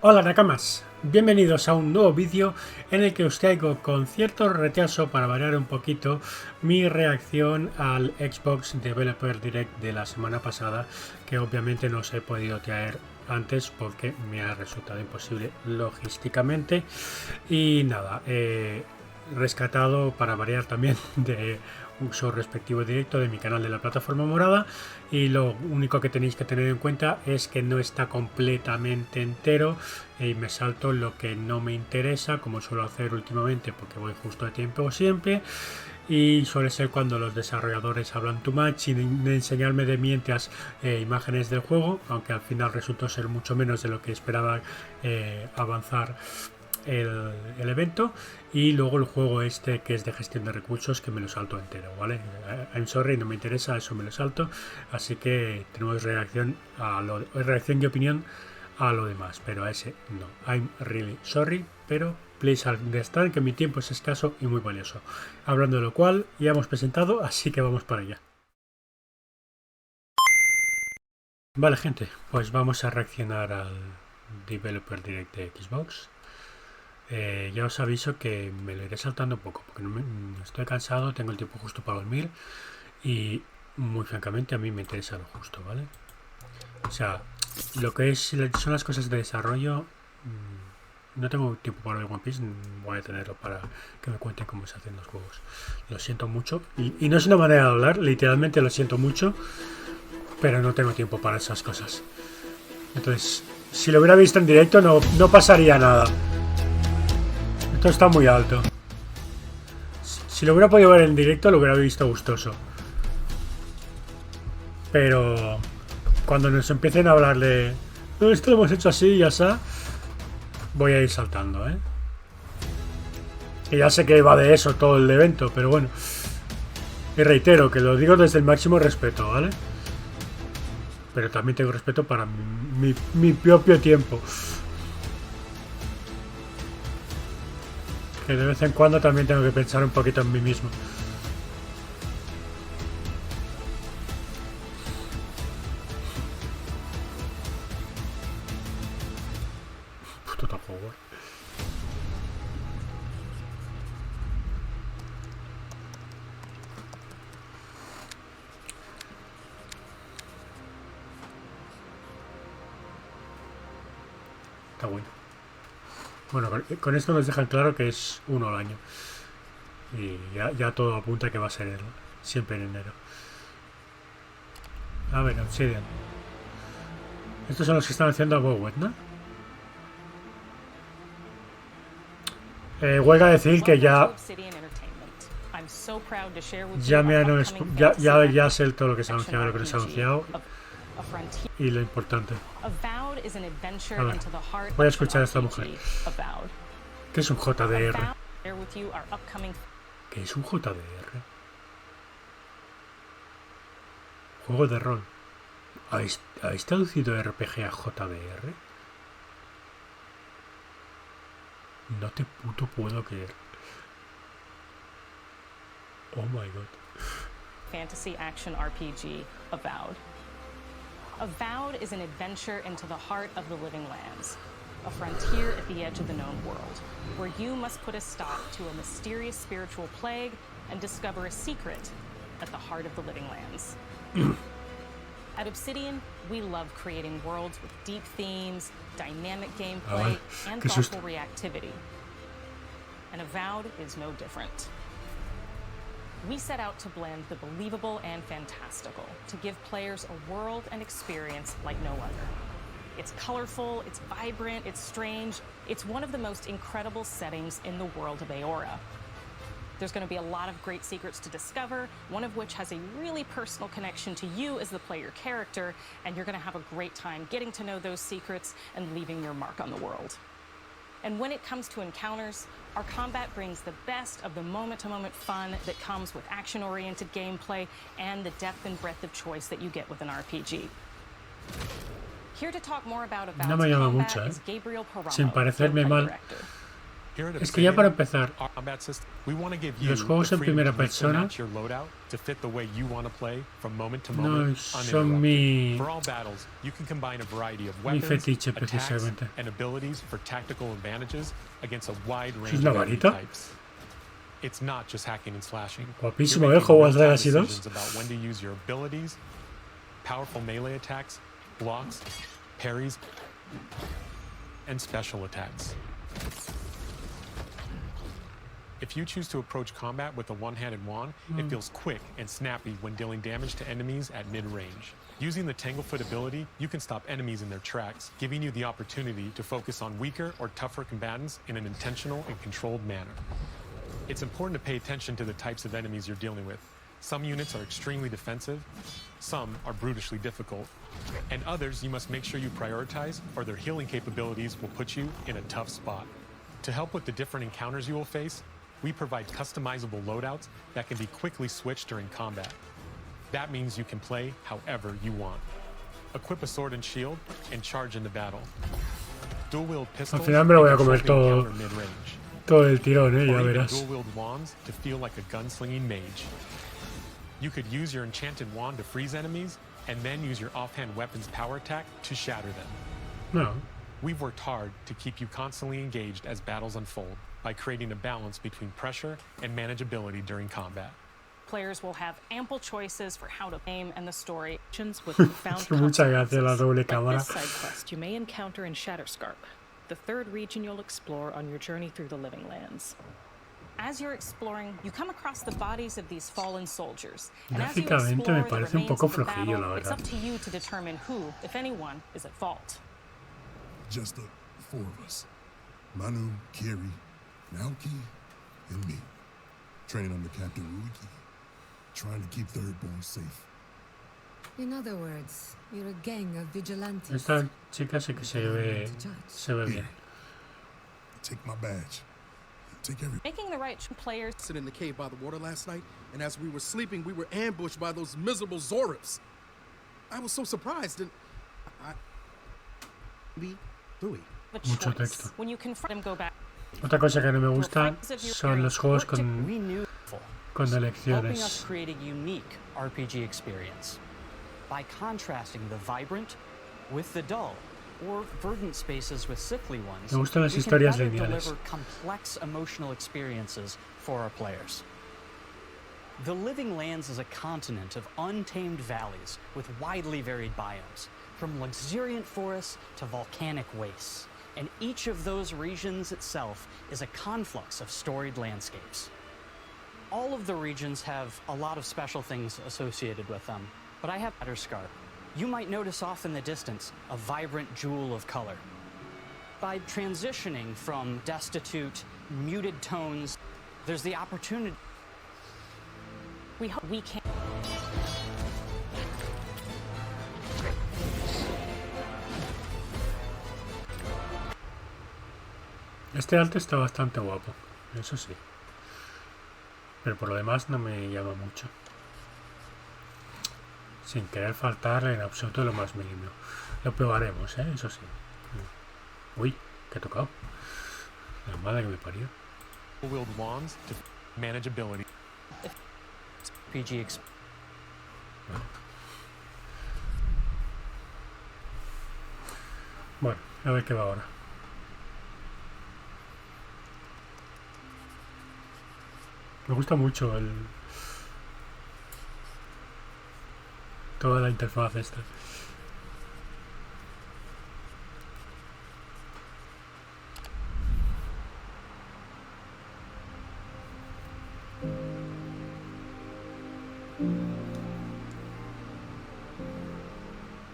Hola nakamas, bienvenidos a un nuevo vídeo en el que os traigo con cierto retraso para variar un poquito mi reacción al Xbox Developer Direct de la semana pasada, que obviamente no os he podido traer antes porque me ha resultado imposible logísticamente. Y nada, rescatado para variar también de uso respectivo directo de mi canal de la plataforma morada, y lo único que tenéis que tener en cuenta es que no está completamente entero y me salto lo que no me interesa, como suelo hacer últimamente porque voy justo de tiempo siempre, y suele ser cuando los desarrolladores hablan too much sin enseñarme de mientras imágenes del juego, aunque al final resultó ser mucho menos de lo que esperaba avanzar el evento. Y luego el juego este que es de gestión de recursos, que me lo salto entero, ¿vale? I'm sorry, no me interesa, eso me lo salto. Así que tenemos reacción reacción y opinión a lo demás, pero a ese no. I'm really sorry, pero please understand que mi tiempo es escaso y muy valioso. Hablando de lo cual, ya hemos presentado, así que vamos para allá. Vale, gente, pues vamos a reaccionar al Developer Direct de Xbox. Ya os aviso que me lo iré saltando un poco porque estoy cansado, tengo el tiempo justo para dormir y muy francamente a mí me interesa lo justo, ¿vale? O sea, lo que son las cosas de desarrollo, no tengo tiempo para ver One Piece, voy a tenerlo para que me cuenten cómo se hacen los juegos. Lo siento mucho y no es una manera de hablar, literalmente lo siento mucho, pero no tengo tiempo para esas cosas. Entonces, si lo hubiera visto en directo no pasaría nada. Esto está muy alto. Si lo hubiera podido ver en directo lo hubiera visto gustoso. Pero cuando nos empiecen a hablar de no, esto lo hemos hecho así y ya está, voy a ir saltando, ¿eh? Y ya sé que va de eso todo el evento, pero bueno. Y reitero que lo digo desde el máximo respeto, ¿vale? Pero también tengo respeto para mi propio tiempo. Que de vez en cuando también tengo que pensar un poquito en mí mismo. Puto juego. Está bueno. Bueno, con esto nos dejan claro que es uno al año. Y ya todo apunta que va a ser siempre en enero. A ver, Obsidian. Estos son los que están haciendo a Bowet, ¿no? Huelga decir que ya ya sé todo lo que se ha anunciado, lo que no se ha anunciado y lo importante. A ver, voy a escuchar a esta mujer. ¿Qué es un JDR? ¿Qué es un JDR? Juego de rol. ¿Habéis traducido RPG a JDR? No te puto puedo creer. Oh my god. Fantasy action RPG, Avowed. Avowed is an adventure into the heart of the living lands, a frontier at the edge of the known world, where you must put a stop to a mysterious spiritual plague and discover a secret at the heart of the living lands. At Obsidian, we love creating worlds with deep themes, dynamic gameplay, and thoughtful reactivity. And Avowed is no different. We set out to blend the believable and fantastical, to give players a world and experience like no other. It's colorful, it's vibrant, it's strange. It's one of the most incredible settings in the world of Aora. There's going to be a lot of great secrets to discover, one of which has a really personal connection to you as the player character, and you're going to have a great time getting to know those secrets and leaving your mark on the world. And when it comes to encounters, our combat brings the best of the moment-to-moment fun that comes with action-oriented gameplay and the depth and breadth of choice that you get with an RPG. Here to talk more about no me llama mucho, is Gabriel Paramo, sin parecerme mal. Es que ya para empezar, los juegos en primera persona no son mi fetiche precisamente. ¿Es la varita? Guapísimo, ¿eh? Juego de Legacy 2. Powerful melee attacks, blocks, parries, and special attacks. If you choose to approach combat with a one-handed wand, it feels quick and snappy when dealing damage to enemies at mid-range. Using the Tanglefoot ability, you can stop enemies in their tracks, giving you the opportunity to focus on weaker or tougher combatants in an intentional and controlled manner. It's important to pay attention to the types of enemies you're dealing with. Some units are extremely defensive, some are brutishly difficult, and others you must make sure you prioritize or their healing capabilities will put you in a tough spot. To help with the different encounters you will face, we provide customizable loadouts that can be quickly switched during combat. That means you can play however you want. Equip a sword and shield and charge into battle. Dual-wield pistols Al final me lo voy a comer encounter mid-range. todo el tirón, ya Or even verás. dual-wield wands to feel like a gunslinging mage. You could use your enchanted wand to freeze enemies, and then use your offhand weapon's power attack to shatter them. No. We've worked hard to keep you constantly engaged as battles unfold by creating a balance between pressure and manageability during combat. Players will have ample choices for how to aim and the story. With profound Muchas gracias, la doble cámara. Like this side quest you may encounter in Shatterscarp, the third region you'll explore on your journey through the Living Lands. As you're exploring, you come across the bodies of these fallen soldiers. And as you Gráficamente me explore the parece un remains poco of the flojillo, la battle, it's verdad. up to you to determine who, if anyone, is at fault. Just the four of us. Manu, Kiri, Naoki, and me. Training under Captain Ruiki. Trying to keep Thirdborn safe. In other words, you're a gang of vigilantes. Esta chica sí que se ve bien. Take my badge. Take every... Making the right players. Sitting in the cave by the water last night, and as we were sleeping, we were ambushed by those miserable Zorips. I was so surprised, and Mucho texto. When you confront them, go back. Otra cosa que no me gusta son los juegos con helping us elecciones. create a unique RPG experience by contrasting the vibrant with the dull, or verdant spaces with sickly ones. Me gustan las we can historias better lineales. deliver complex emotional experiences for our players. The Living Lands is a continent of untamed valleys with widely varied biomes, from luxuriant forests to volcanic wastes. And each of those regions itself is a conflux of storied landscapes. All of the regions have a lot of special things associated with them, but I have Shatterscarp. You might notice off in the distance a vibrant jewel of color. By transitioning from destitute, muted tones, there's the opportunity. We hope we can. Este arte está bastante guapo, eso sí. Pero por lo demás no me llama mucho. Sin querer faltar en absoluto lo más mínimo. Lo probaremos, eso sí. Uy, ¿qué he tocado? La madre que me parió. Wield wands to manageability. RPG Bueno, a ver qué va ahora. Me gusta mucho toda la interfaz esta.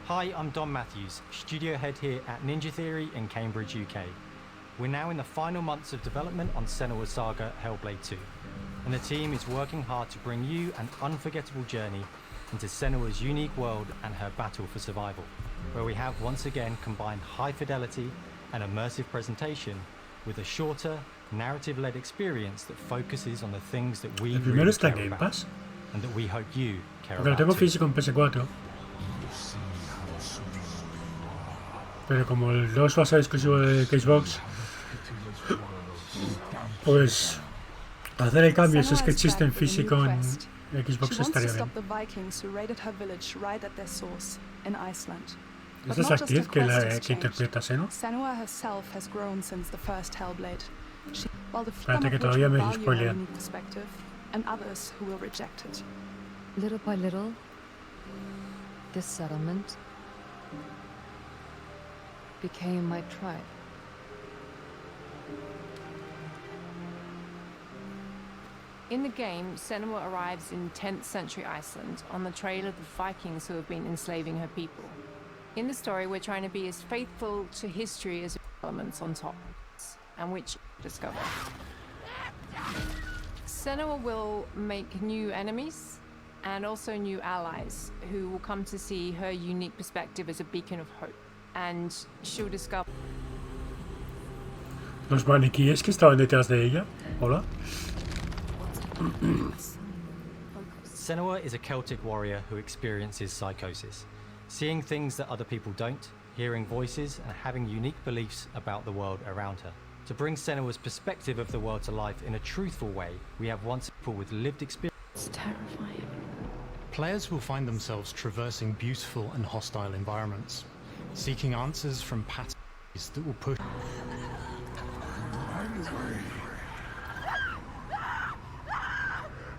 Hi, I'm Don Matthews, studio head here at Ninja Theory in Cambridge, UK. We're now in the final months of development on Senua's Saga Hellblade 2, and the team is working hard to bring you an unforgettable journey into Senua's unique world and her battle for survival, where we have once again combined high fidelity and immersive presentation with a shorter, narrative-led experience that focuses on the things that we really está en care Game about, Pass. and that we hope you care Porque lo about tengo too. físico en PS4. Pero como el 2 va a ser exclusivo de Xbox, Pues hacer el cambio si es que Senua is existe en back with a new físico en quest. She Xbox wants to estaría bien. stop the Vikings who raided her village right at their source in Iceland. ¿Es But esa not just actriz her que, quest la, has que changed. interpreta a Senua? Senua herself has grown since the first Hellblade. While the Espérate que some of todavía which me will value her spoilean. unique perspective, and others who will reject it. Little by little, this settlement became my tribe. In the game, Senua arrives in 10th century Iceland on the trail of the Vikings who have been enslaving her people. In the story, we're trying to be as faithful to history as elements on top, and which discover. Senua will make new enemies and also new allies who will come to see her unique perspective as a beacon of hope. And she'll discover. Los maniquíes que estaban detrás de ella. Hola. Senua is a Celtic warrior who experiences psychosis, seeing things that other people don't, hearing voices, and having unique beliefs about the world around her. To bring Senua's perspective of the world to life in a truthful way, we have once people with lived experience. It's terrifying. Players will find themselves traversing beautiful and hostile environments, seeking answers from patterns that will push.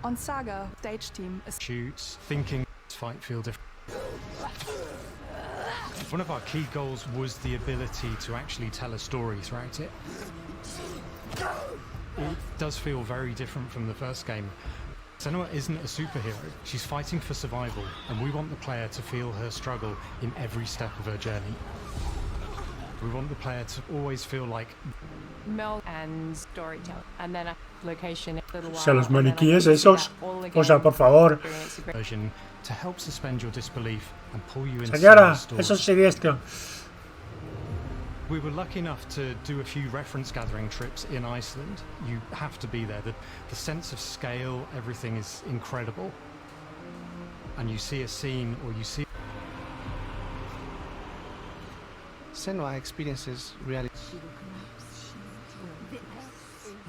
On Saga, stage team is Shoots, thinking, fight feel different. One of our key goals was the ability to actually tell a story throughout it. It does feel very different from the first game. Senua isn't a superhero, she's fighting for survival, and we want the player to feel her struggle in every step of her journey. We want the player to always feel like Mel and storytelling, and then a location. O sea, los maniquíes esos. O sea, por favor. version to help suspend your disbelief and pull you into Señora, the story. eso es siniestro. We were lucky enough to do a few reference gathering trips in Iceland. You have to be there. The sense of scale, everything is incredible. And you see a scene or you see... Senua experiences reality.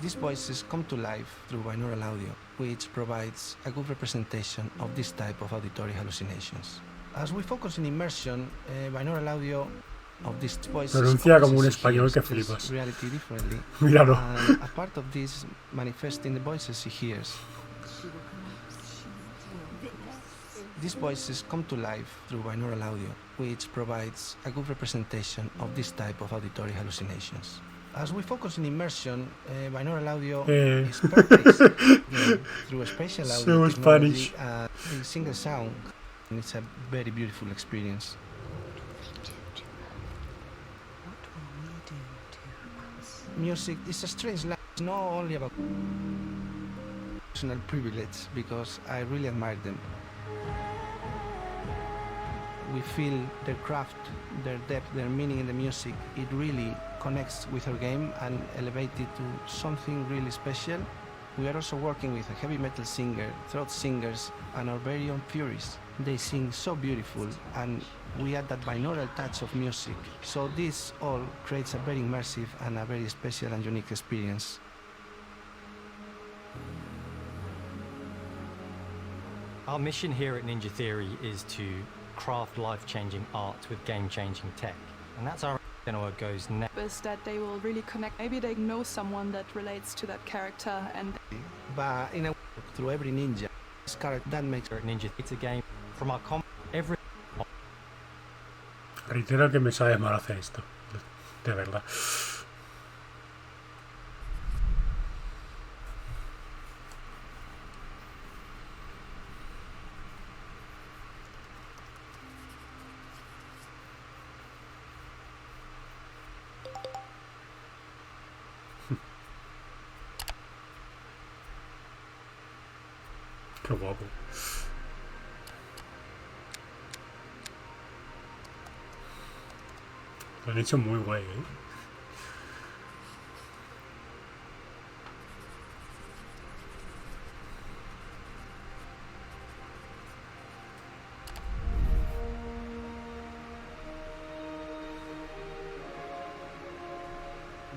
These voices come to life through binaural audio, which provides a good representation of this type of auditory hallucinations. As we focus in immersion, binaural audio of these voices Pronuncia como un focuses español que he hears flipas. reality differently. Míralo. And a part of this manifests in the voices he hears. These voices come to life through binaural audio, which provides a good representation of this type of auditory hallucinations. As we focus in immersion, binaural audio is purchased through a spatial audio So technology Spanish. in single sound. And it's a very beautiful experience. Music is a strange language. It's not only about personal privilege, because I really admire them. We feel their craft, their depth, their meaning in the music. It really connects with our game and elevates it to something really special. We are also working with a heavy metal singer, throat singers, and our very own Furies. They sing so beautiful, and we add that binaural touch of music. So this all creates a very immersive and a very special and unique experience. Our mission here at Ninja Theory is to craft life-changing art with game-changing tech, and that's our Senua goes next. is that they will really connect. Maybe they know someone that relates to that character, and But in a through every ninja, this character that makes Ninja. It's a game from our every. Reitero que me sabe mal hacer esto. De verdad. Qué guapo. Lo han hecho muy guay, ¿eh?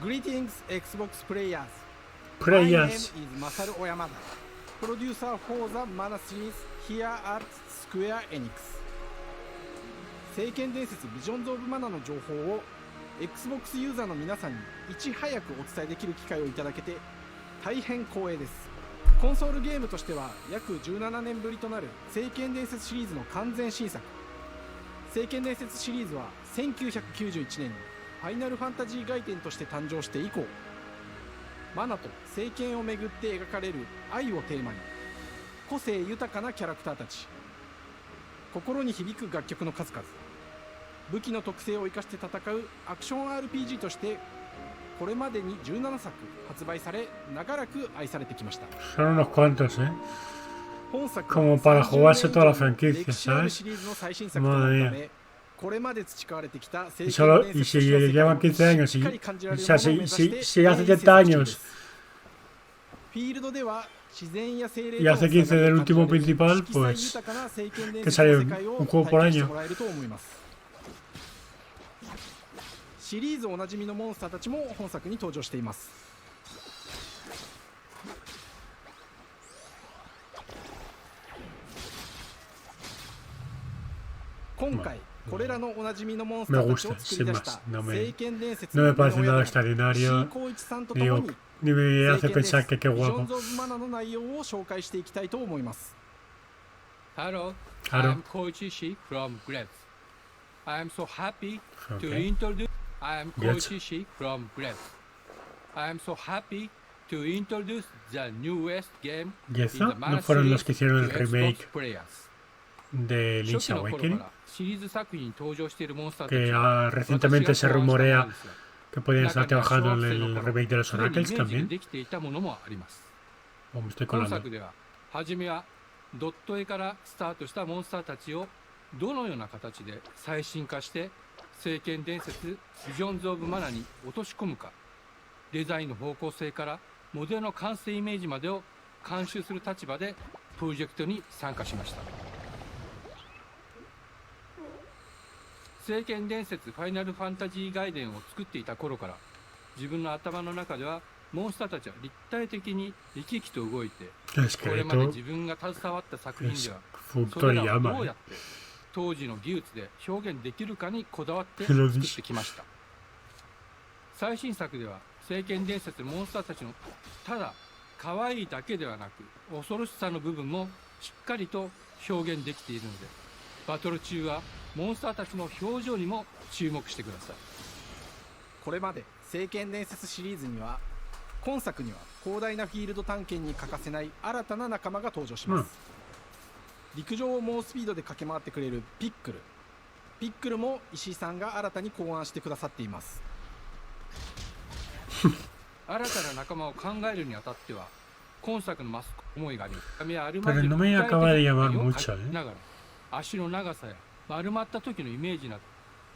Greetings, Xbox players. Prayas. Masaru Oyamada, producer for the Mana series here at Square Enix。聖剣伝説ビジョンズ・オブ・マナの情報を Xbox ユーザーの皆さんにいち早くお伝えできる機会をいただけて大変光栄です。コンソールゲームとしては約17年ぶりとなる聖剣伝説シリーズの完全新作。聖剣伝説シリーズは1991年にファイナルファンタジー外伝として誕生して以降、マナと聖剣をめぐって描かれる愛をテーマに、個性豊かなキャラクターたち、心に響く楽曲の数々、武器の特性を生かして戦うアクション RPG としてこれまでに17作発売され、長らく愛されてきました。Son unos cuantos, ¿eh? Como para jugarse toda la franquicia, ¿sabes? Madre mía. Y si llevan 15 años, o sea, si hace 70 años y hace 15 del último principal, pues que sale un juego por año. シリーズおなじみのモンスターたちも本作に登場しています。今回これらのおなじみのモンスターたちを作り出した聖剣伝説の生みの親新光一さんとともに聖剣伝説ビジョンズ・オブ・マナの内容を紹介していきたいと思います。 Hello, I'm Koichi Shi from Gracias. I am so happy to introduce I am Koichi Shi from Gracias. I am so happy to introduce the newest game in the Mana ¿No fueron los que hicieron el series remake to Xbox players. de Link's Awakening? シリーズ作品に登場しているモンスターたち Que は recientemente se rumorea que podían estar 中には trabajando en 小学生 el の頃 remake de los すでにイ Oracles メージが también. できていたものもあります。 O me estoy 本 colando. 作では初めはドット絵からスタートしたモンスターたちをどのような形で最新化して聖剣伝説ビジョンズ・オブ・マナに落とし込むか、デザインの方向性からモデルの完成イメージまでを監修する立場でプロジェクトに参加しました。聖剣伝説ファイナルファンタジー外伝を作っていた頃から自分の頭の中ではモンスターたちは立体的に生き生きと動いて、これまで自分が携わった作品ではそれらをどうやって当時の技術で表現できるかにこだわって作ってきました。最新作では聖剣伝説のモンスターたちのただ可愛いだけではなく恐ろしさの部分もしっかりと表現できているので、バトル中はモンスターたちの表情にも注目してください。これまで聖剣伝説シリーズには今作には広大なフィールド探検に欠かせない新たな仲間が登場します。陸上を猛スピードで駆け回ってくれるピックル。ピックルも石井さんが新たに考案してくださっています。新たな仲間を考えるにあたっては今作のマスク思いがあり、Pero no me acaba de llamar mucho, ながら足の長さや丸まった時のイメージなど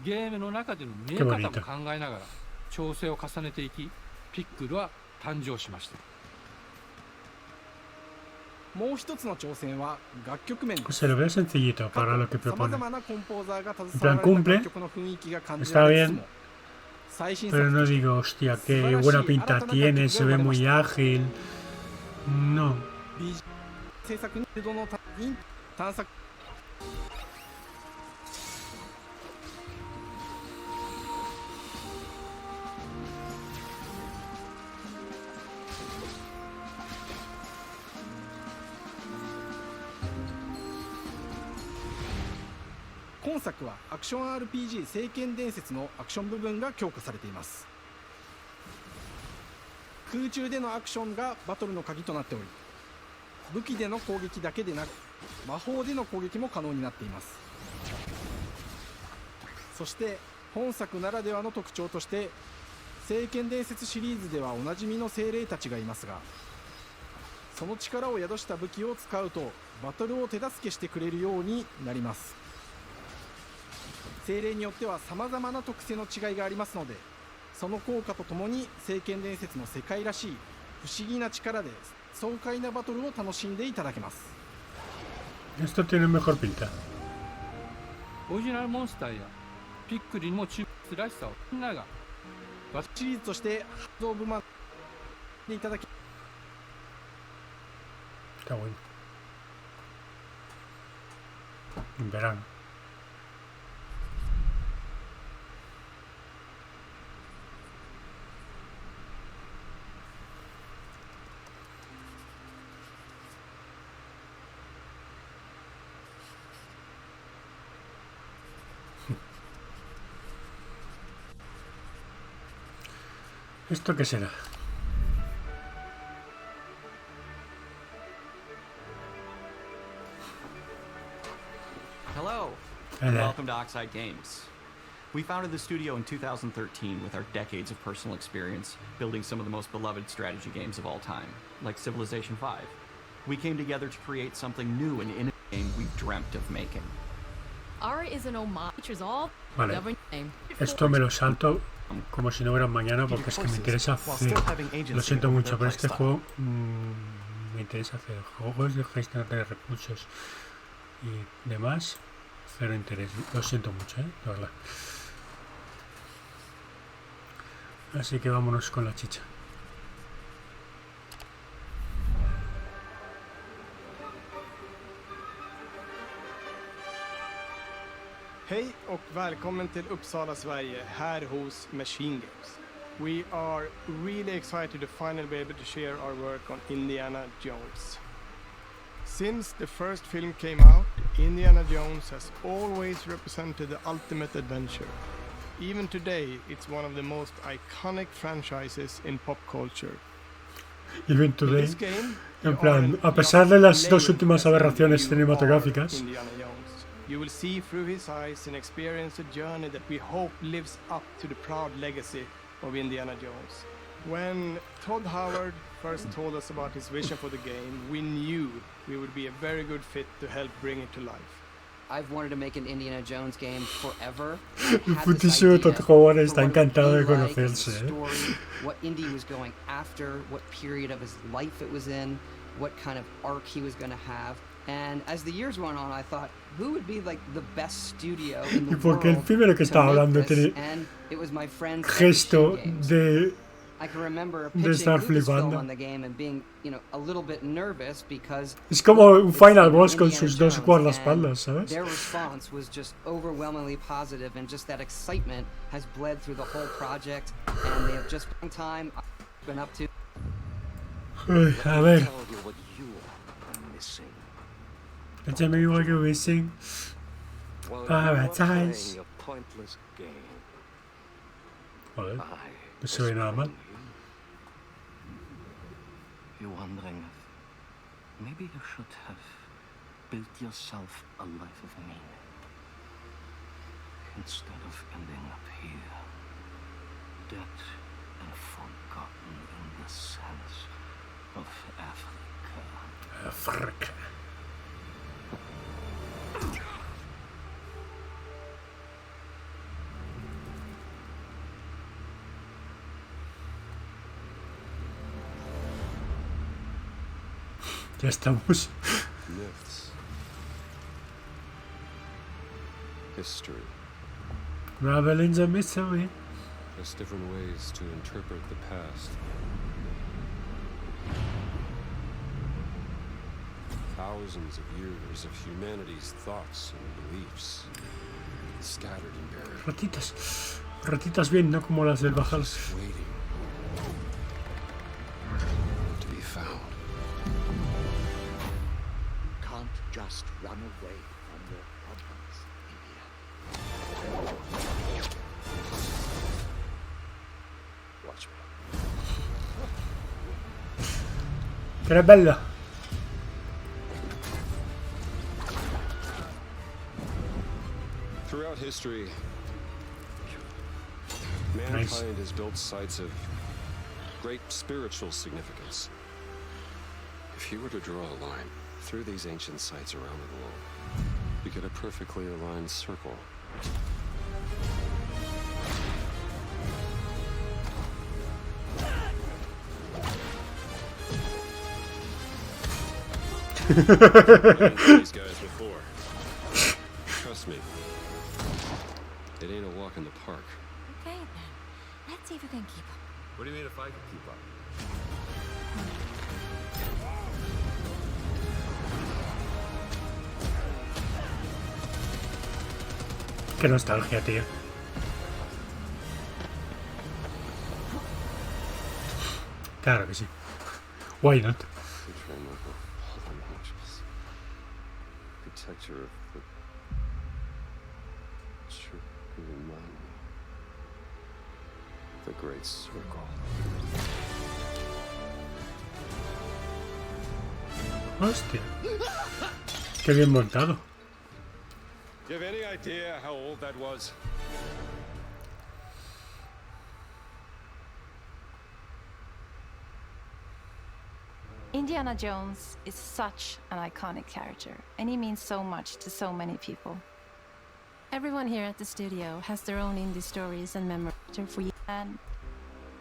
ゲームの中での見え方も考えながら調整を重ねていき、ピックルは誕生しました。もう一つの挑戦は楽曲面です。 Se lo veo sencillito para lo que さま propone. ざまなコンポーザーが携 En わ plan られた cumple, 楽曲の雰囲気が感じ está られつつ bien, も、最新 pero 作 no として digo, hostia, qué buena pinta tiene, se ve muy ágil. No. 制作にどの探索今作はアクション RPG 聖剣伝説のアクション部分が強化されています。空中でのアクションがバトルの鍵となっており、武器での攻撃だけでなく魔法での攻撃も可能になっています。そして本作ならではの特徴として聖剣伝説シリーズではおなじみの精霊たちがいますが、その力を宿した武器を使うとバトルを手助けしてくれるようになります。精霊によっては様々な特性の違いがありますので、その効果とともに聖剣伝説の世界らしい不思議な力で爽快なバトルを楽しんでいただけます。 Esto tiene mejor pinta. オリジナルモンスターやピックルにも注目するらしさをみんながシリーズとしてハードオブマンでいただき、Está bueno. En verano. ¿Esto qué será? Hello, and welcome to Oxide Games. We founded the studio in 2013 with our decades of personal experience building some of the most beloved strategy games of all time, like Civilization V. We came together to create something new and innovative game we've dreamt of making. Ara is an homage to all Vale, esto me lo salto como si no hubiera mañana porque es que me interesa hacer. Lo siento mucho, pero este juego me interesa hacer juegos de gestión de recursos y demás. Cero interés. Lo siento mucho, la verdad. Así que vámonos con la chicha. Hej och välkommen till Uppsala, Sverige, här hos Machine Games. We are really excited to finally be able to share our work on Indiana Jones. Since the first film came out, Indiana Jones has always represented the ultimate adventure. Even today, it's one of the most iconic franchises in pop culture. Even today, en plan, a pesar de las dos últimas aberraciones cinematográficas, you will see through his eyes and experience a journey that we hope lives up to the proud legacy of Indiana Jones. When Todd Howard first told us about his vision for the game, we knew we would be a very good fit to help bring it to life. I've wanted to make an Indiana Jones game forever. el putísimo Todd Howard está encantado de conocerse. What Indy was going after, what period of his life it was in, what kind of arc he was going to have. And as the years went on, I thought, who would be like the best studio in the Porque el primero que estaba hablando tiene gesto de estar flipando. Es como un final boss con sus dos guardaespaldas, ¿sabes? Their response was just overwhelmingly positive, and just that excitement has bled through the whole project, and they have just spent time been up to. A ver. Tell me what you're missing. Paradise. Vale, no se ve nada mal. You're wondering if maybe you should have built yourself a life of meaning instead of ending up here, dead and forgotten in the sands of Africa. Africa. Ya estamos. Myths. History. Raveling's a mystery. There's different ways to interpret the past. Thousands of years of humanity's thoughts and beliefs scattered and buried. Ratitas bien, no como las del Bajal. Waiting to be found. Can't just run away from your problems, India. Watch me. Que bella. Throughout history, mankind has built sites of great spiritual significance. If you were to draw a line through these ancient sites around the globe, you get a perfectly aligned circle. These guys before. Trust me, it ain't a walk in the park. Okay then, let's see if we can keep up. What do you mean if I can keep up? Qué nostalgia, tío. Claro que sí. Why not? Protector of the true remind me. The great circle. Hostia. Qué bien montado. Do you have any idea how old that was? Indiana Jones is such an iconic character, and he means so much to so many people. Everyone here at the studio has their own indie stories and memories for you, and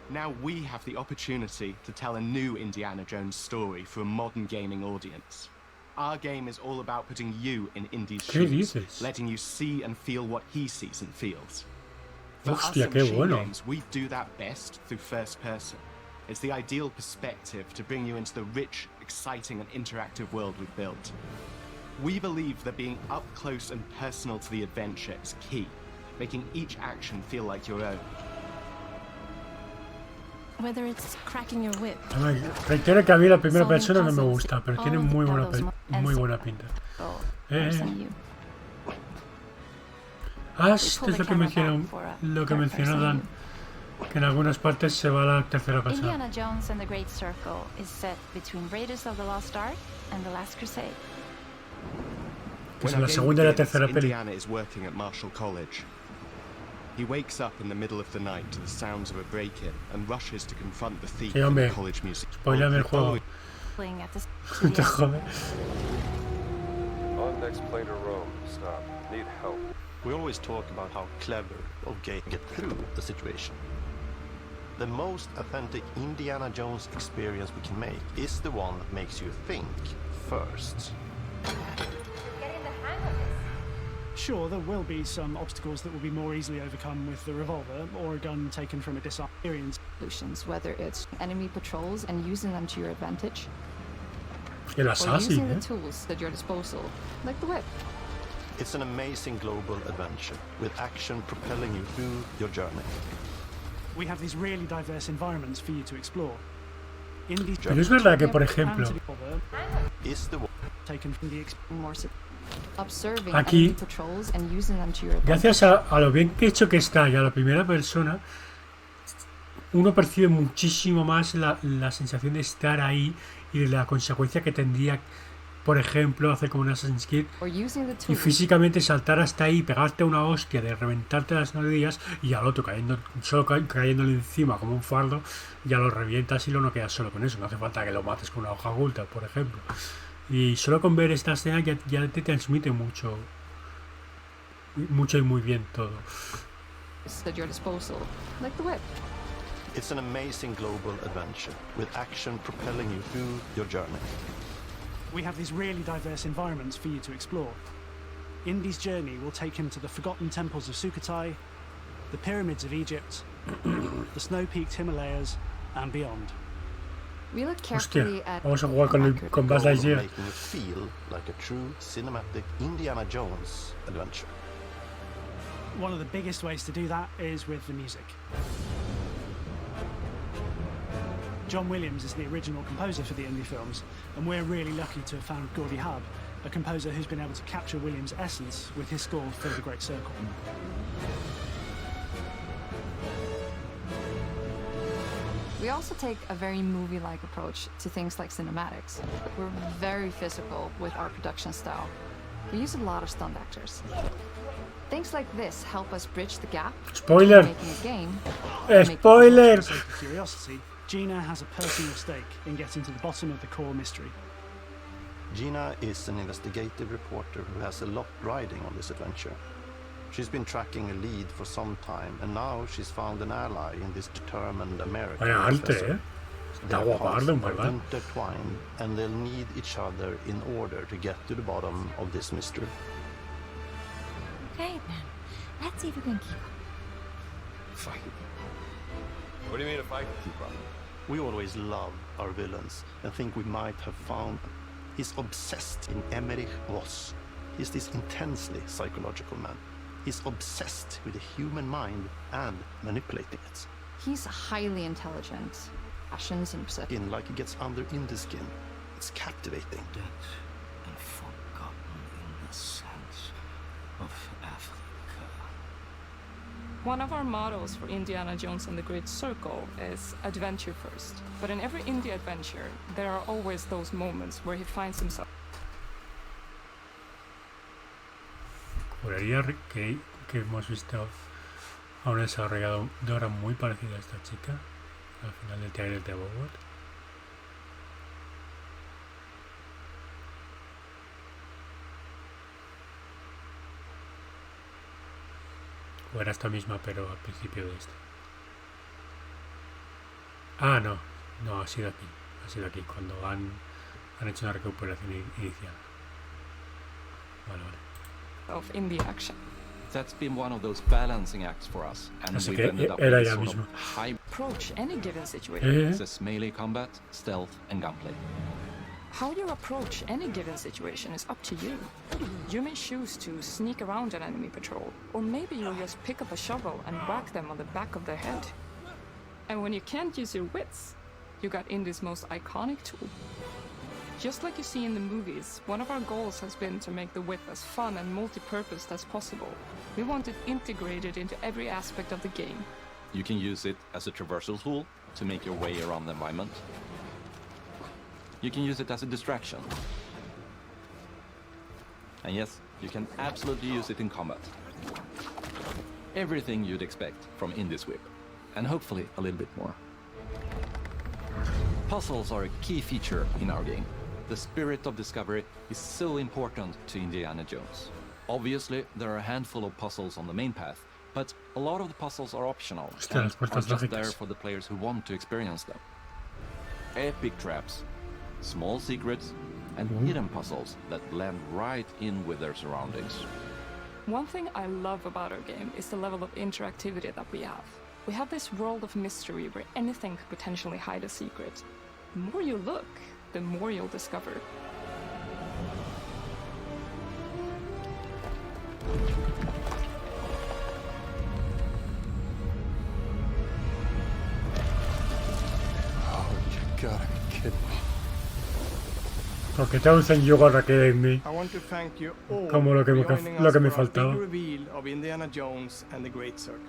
now we have the opportunity to tell a new Indiana Jones story for a modern gaming audience. Our game is all about putting you in Indy's shoes, letting you see and feel what he sees and feels. For us in machine games, we do that best through first person. It's the ideal perspective to bring you into the rich, exciting and interactive world we've built. We believe that being up close and personal to the adventure is key, making each action feel like your own. whether it's cracking your whip. Ay, reitero que a mí la primera persona no me gusta, pero tiene muy buena pinta. Esto es lo que mencionó Dan, que en algunas partes se va a la tercera persona. Indiana Jones and the Great Circle is set between Raiders of the Lost Ark and the Last Crusade. Que es la segunda y la tercera peli. Indiana is working at Marshall College. He wakes up in the middle of the night to the sounds of a break-in and rushes to confront the thief in the college music. Spoilame el juego. Te jode. On next plane to Rome. Stop. Need help. We always talk about how clever OK get through the situation. The most authentic Indiana Jones experience we can make is the one that makes you think first. Sure, there will be some obstacles that will be more easily overcome with the revolver or a gun taken from a disarmed experience. Solutions, whether it's enemy patrols and using them to your advantage, or using the tools at your disposal, like the whip. It's an amazing global adventure with action propelling you through your journey. We have these really diverse environments for you to explore. Pero es verdad que, por ejemplo, aquí, gracias a lo bien que hecho que está y a la primera persona, uno percibe muchísimo más la sensación de estar ahí y de la consecuencia que tendría, por ejemplo, hacer como un Assassin's Creed y físicamente saltar hasta ahí, pegarte una hostia de reventarte las nalguillas y al otro cayéndole encima como un fardo, ya lo revientas y lo no quedas solo con eso. No hace falta que lo mates con una hoja oculta, por ejemplo. Y solo con ver esta escena ya te transmite mucho y muy bien todo. At your disposal, like the whip. It's an amazing global adventure with action propelling you through your journey. We have these really diverse environments for you to explore. Indy's journey will take him to the forgotten temples of Sukhothai, the pyramids of Egypt, the snow-peaked Himalayas, and beyond. We look carefully at vamos a jugar con Buzz Lightyear. Making it feel like a true cinematic Indiana Jones adventure. One of the biggest ways to do that is with the music. John Williams is the original composer for the Indy films, and we're really lucky to have found Gordy Hub, a composer who's been able to capture Williams' essence with his score for The Great Circle. We also take a very movie-like approach to things like cinematics. We're very physical with our production style. We use a lot of stunt actors. Things like this help us bridge the gap Spoiler. between making a game. Spoiler. For the sake of curiosity, Gina has a personal stake in getting to the bottom of the core mystery. Gina is an investigative reporter who has a lot riding on this adventure. She's been tracking a lead for some time, and now she's found an ally in this determined American professor. Their paths are intertwined, and they'll need each other in order to get to the bottom of this mystery. Okay, then. Let's see if we can keep up. Fight. What do you mean if I can keep up? We always love our villains and think we might have found. He's obsessed in Emmerich Voss. He's this intensely psychological man. He's obsessed with the human mind and manipulating it. He's highly intelligent. Passions and perception. Like he gets under in the skin. It's captivating. Dead and forgotten in the sense of Africa. One of our mottos for Indiana Jones and the Great Circle is adventure first. But in every indie adventure, there are always those moments where he finds himself. Juraría que hemos visto a una desarrolladora muy parecida a esta chica al final del trailer de Bogotá. O era esta misma, pero al principio de esto. Ah, no. No, ha sido aquí. Ha sido aquí, cuando han hecho una recuperación inicial. Vale, vale. Of indie action. That's been one of those balancing acts for us, and Así we've que ended up era with ella sort misma. of high Approach any given situation. It's melee combat, stealth, and gunplay. How you approach any given situation is up to you. You may choose to sneak around an enemy patrol, or maybe you'll just pick up a shovel and whack them on the back of their head. And when you can't use your wits, you got Indie's most iconic tool. Just like you see in the movies, one of our goals has been to make the whip as fun and multi-purposed as possible. We want it integrated into every aspect of the game. You can use it as a traversal tool to make your way around the environment. You can use it as a distraction. And yes, you can absolutely use it in combat. Everything you'd expect from Indie's whip, and hopefully a little bit more. Puzzles are a key feature in our game. The spirit of discovery is so important to Indiana Jones. Obviously, there are a handful of puzzles on the main path, but a lot of the puzzles are optional and are just there for the players who want to experience them. Epic traps, small secrets, and hidden puzzles that blend right in with their surroundings. One thing I love about our game is the level of interactivity that we have. We have this world of mystery where anything could potentially hide a secret. The more you look, the more you'll discover. Oh, you gotta be kidding me. Porque te usan yoga Academy. I want to thank you all Como lo que me for joining us me for our faltaba. big reveal of Indiana Jones and the Great Circle.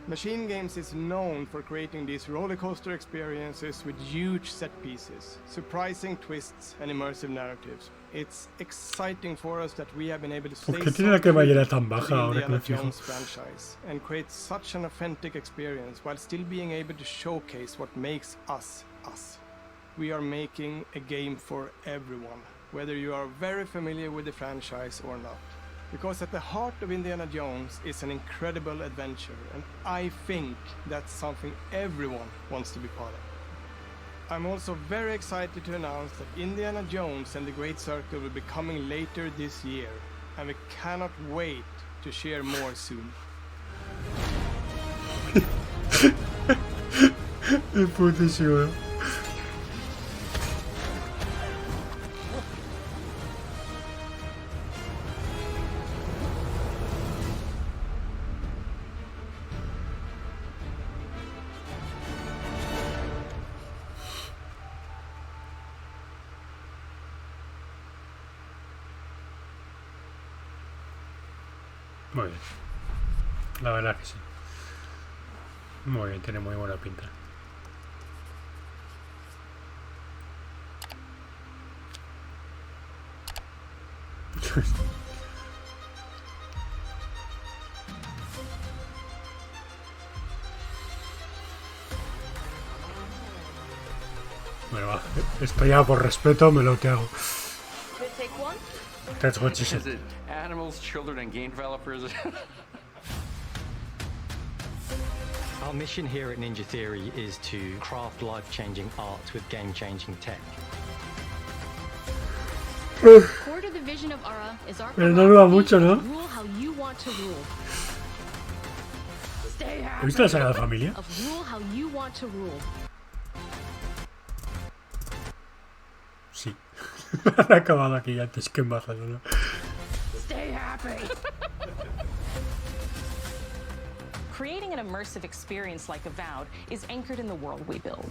Machine Games is known for creating these roller coaster experiences with huge set pieces, surprising twists, and immersive narratives. It's exciting for us that we have been able to stay ¿Por qué tiene la cremallera tan baja the ahora que me Indiana fijo? Jones franchise and create such an authentic experience while still being able to showcase what makes us us. We are making a game for everyone, whether you are very familiar with the franchise or not. Because at the heart of Indiana Jones is an incredible adventure, and I think that's something everyone wants to be part of. I'm also very excited to announce that Indiana Jones and the Great Circle will be coming later this year, and we cannot wait to share more soon. Es putísimo. Muy bien. La verdad que sí. Muy bien, tiene muy buena pinta. Bueno, va. Esto ya por respeto me lo que hago. That's what she said. Is it animals, children, and game developers? Our mission here at Ninja Theory is to craft life-changing art with game-changing tech. Core to the vision of Ara is our Pero no dura mucho, ¿no? rule how you want to rule. Stay ¿Has visto la Sagrada Familia? of rule how you want to rule. Sí. Han acabado aquí antes que en Barcelona. Stay happy. Creating an immersive experience like Avowed is anchored in the world we build.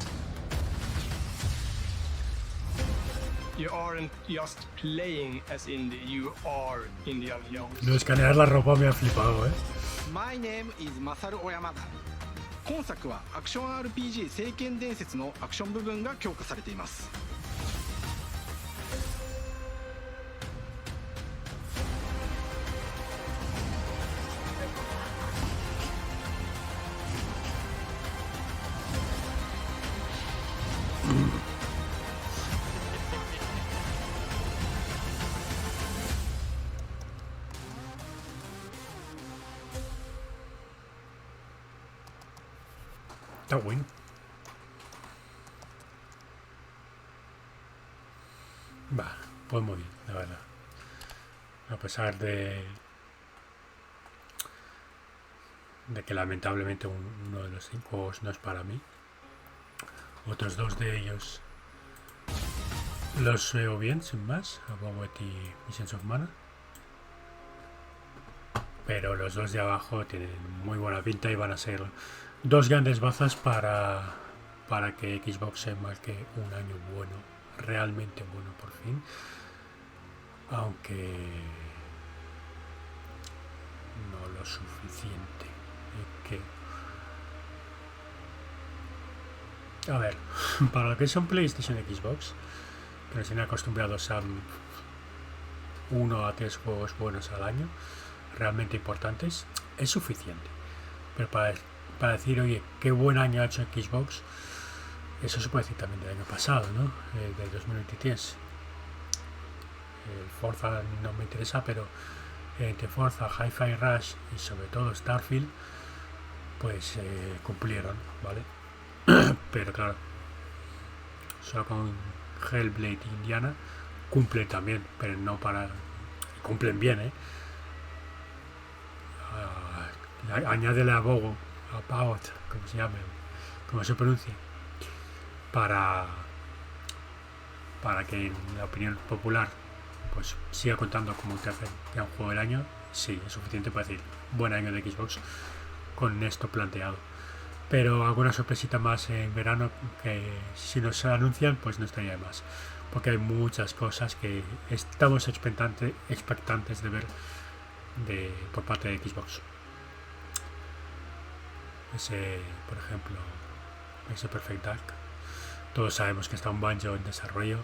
You aren't just playing as indie, you are Indiana Jones. Lo de escanear la ropa me ha flipado, ¿eh? My name is Masaru Oyamada. 今作はアクション RPG 聖剣伝説のアクション部分が強化されています。Está bueno. Va, pues muy bien, la verdad. A pesar de que lamentablemente uno de los 5 juegos no es para mí. Otros 2 de ellos los veo bien, sin más, Abowet y Visions of Mana. Pero los 2 de abajo tienen muy buena pinta y van a ser 2 grandes bazas para que Xbox se marque un año bueno, realmente bueno por fin. Aunque no lo suficiente. A ver, para lo que son PlayStation y Xbox, que nos tienen acostumbrados a 1 a 3 juegos buenos al año, realmente importantes, es suficiente. Pero para decir, oye, qué buen año ha hecho Xbox, eso se puede decir también del año pasado, ¿no? Del 2023. El Forza no me interesa, pero entre Forza, Hi-Fi Rush y sobre todo Starfield, pues cumplieron, ¿vale? Pero claro, solo con Hellblade e Indiana cumplen también, pero no para... cumplen bien, ¿eh? Añádele a Bogo, a Paut, como se llame, como se pronuncie, para que en la opinión popular pues siga contando como un tercer gran juego del año. Sí, es suficiente para decir buen año de Xbox con esto planteado. Pero alguna sorpresita más en verano que si nos anuncian pues no estaría de más, porque hay muchas cosas que estamos expectantes de ver por parte de Xbox. Por ejemplo, ese Perfect Dark, todos sabemos que está un Banjo en desarrollo,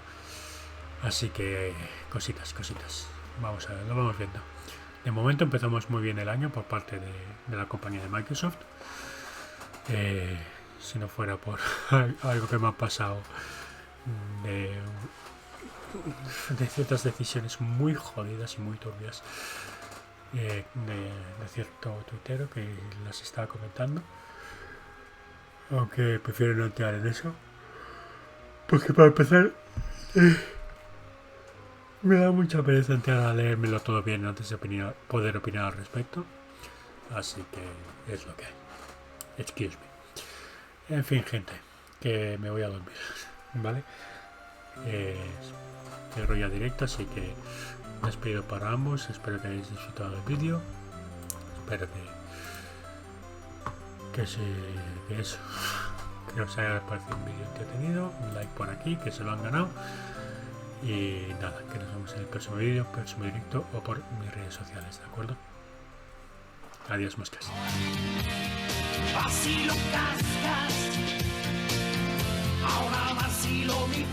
así que cositas, vamos a ver, lo vamos viendo. De momento empezamos muy bien el año por parte de la compañía de Microsoft. Si no fuera por algo que me ha pasado de ciertas decisiones muy jodidas y muy turbias de cierto tuitero que las estaba comentando, aunque prefiero no entrar en eso, porque para empezar me da mucha pereza entrar a leérmelo todo bien antes de poder opinar al respecto, así que es lo que hay. Excuse me. En fin, gente, que me voy a dormir, ¿vale? Cierro ya directo, así que despido para ambos. Espero que hayáis disfrutado del vídeo. Espero que os haya parecido un vídeo entretenido. Un like por aquí, que se lo han ganado. Y nada, que nos vemos en el próximo vídeo, próximo directo o por mis redes sociales, ¿de acuerdo? Adiós, moscas. Vacilo cascas, ahora vacilo mi